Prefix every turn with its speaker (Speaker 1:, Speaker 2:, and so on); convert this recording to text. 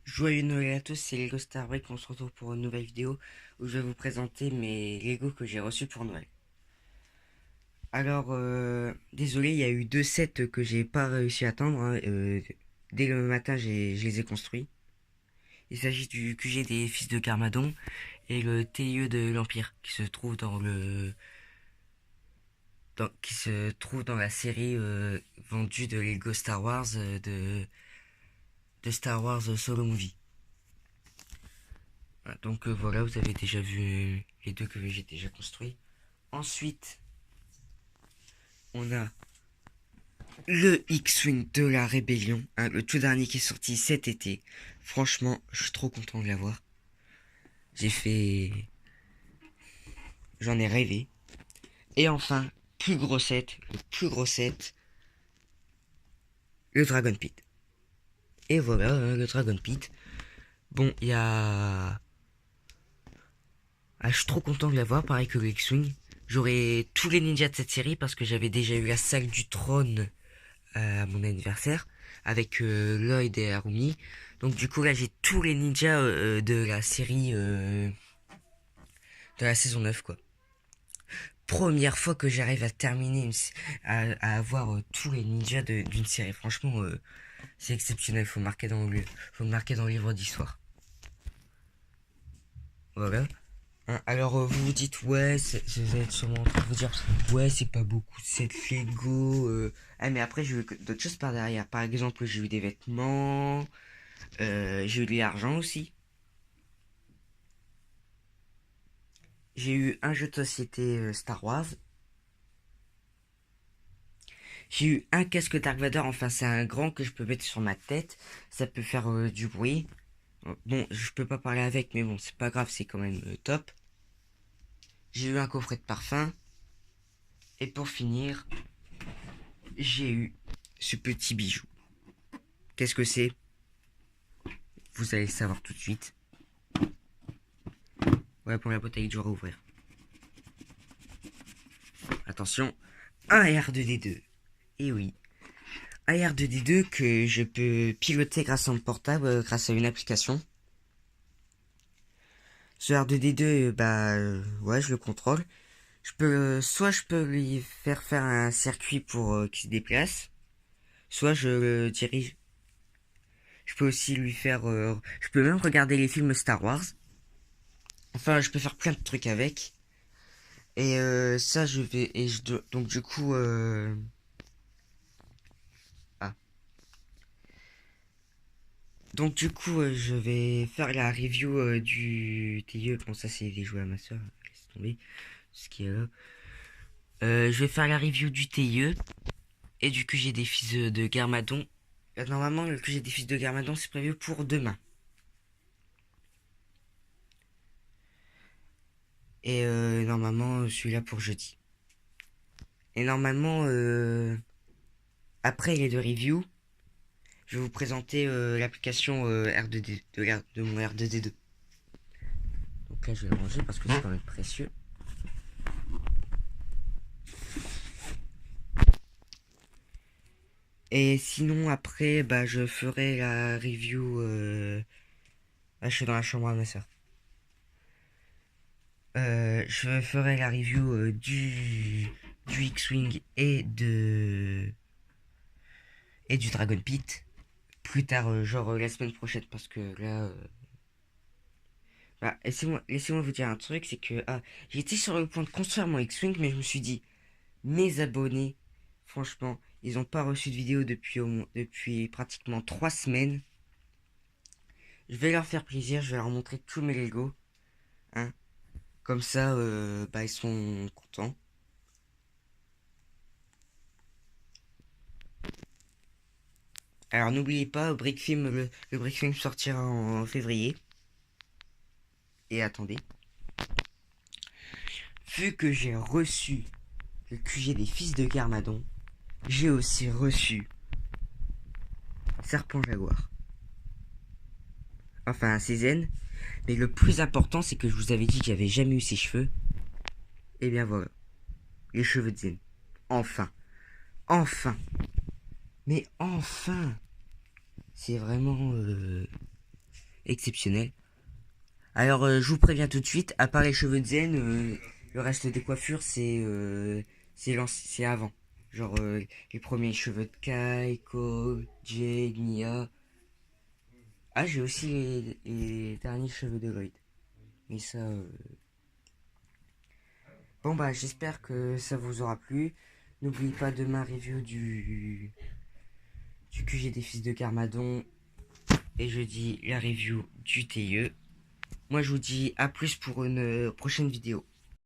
Speaker 1: Joyeux Noël à tous, c'est Lego Star Break. On se retrouve pour une nouvelle vidéo où je vais vous présenter mes Lego que j'ai reçus pour Noël. Alors, désolé, il y a eu deux sets que j'ai pas réussi à attendre, hein. Dès le matin, je les ai construits. Il s'agit du QG des Fils de Garmadon et le TIE de l'Empire qui se trouve qui se trouve dans la série vendue de Lego Star Wars de Star Wars Solo Movie. Voilà, donc voilà, vous avez déjà vu les deux que j'ai déjà construits. Ensuite, on a le X-Wing de la Rébellion, hein, le tout dernier qui est sorti cet été. Franchement, je suis trop content de l'avoir. J'ai fait... J'en ai rêvé. Et enfin, le plus gros set, le Dragon Pit. Et voilà, hein, le Dragon Pit. Bon, il y a... Ah, je suis trop content de l'avoir, pareil que le X-Wing. J'aurai tous les ninjas de cette série parce que j'avais déjà eu la salle du trône à mon anniversaire avec Lloyd et Harumi. Donc du coup là j'ai tous les ninjas de la série de la saison 9 quoi. Première fois que j'arrive à terminer à avoir tous les ninjas d'une série. Franchement c'est exceptionnel, faut le marquer dans le livre d'histoire. Voilà. Hein, alors vous vous dites ouais, vous êtes sûrement en train de vous dire ouais c'est pas beaucoup cette Lego. Ah mais après j'ai eu d'autres choses par derrière. Par exemple j'ai eu des vêtements, j'ai eu de l'argent aussi. J'ai eu un jeu de société Star Wars. J'ai eu un casque Dark Vader. Enfin, c'est un grand que je peux mettre sur ma tête. Ça peut faire du bruit. Bon, je peux pas parler avec, mais bon, c'est pas grave, c'est quand même top. J'ai eu un coffret de parfum. Et pour finir, j'ai eu ce petit bijou. Qu'est-ce que c'est? Vous allez le savoir tout de suite. Voilà pour la bouteille que je vais rouvrir. Attention, un R2D2. Et oui, un R2D2 que je peux piloter grâce à mon portable, grâce à une application. Ce R2D2, ouais, je le contrôle. Soit je peux lui faire un circuit pour qu'il se déplace, soit je le dirige. Je peux aussi lui faire, je peux même regarder les films Star Wars. Enfin, je peux faire plein de trucs avec. Et ça, je vais, et je, donc du coup, ah, donc du coup, je vais faire la review du TIE. Bon, ça c'est des jouets à ma soeur, laisse tomber. Ce qui est là. Je vais faire la review du TIE et du QG des fils de Garmadon. Normalement, le QG des fils de Garmadon, c'est prévu pour demain. Et normalement, celui-là pour jeudi. Et normalement, après les deux reviews, je vais vous présenter l'application R2D, de mon R2D2. Donc là, je vais le ranger parce que c'est quand même précieux. Et sinon, après, bah, je ferai la review. Là, je suis dans la chambre à ma soeur. Je ferai la review du X-Wing et du Dragon Pit plus tard, genre la semaine prochaine, parce que là, bah, laissez-moi vous dire un truc, c'est que j'étais sur le point de construire mon X-Wing, mais je me suis dit, mes abonnés, franchement, ils n'ont pas reçu de vidéo depuis pratiquement 3 semaines. Je vais leur faire plaisir, je vais leur montrer tous mes Lego, hein. Comme ça, bah, ils sont contents. Alors n'oubliez pas, le Brick Film sortira en février. Et attendez, vu que j'ai reçu le QG des fils de Garmadon, j'ai aussi reçu Serpent Jaguar. Enfin, un Cézanne. Mais le plus important, c'est que je vous avais dit que j'avais jamais eu ses cheveux. Et bien voilà, les cheveux de Zen. Enfin, enfin, mais enfin, c'est vraiment, exceptionnel. Alors, je vous préviens tout de suite, à part les cheveux de zen, le reste des coiffures, c'est avant. Genre, les premiers cheveux de Kai, Cole, Jay, Nia. Ah, j'ai aussi les derniers cheveux de Lloyd. Mais ça... Bon, bah, j'espère que ça vous aura plu. N'oubliez pas de ma review du QG des fils de Carmadon. Et je dis la review du TIE. Moi, je vous dis à plus pour une prochaine vidéo.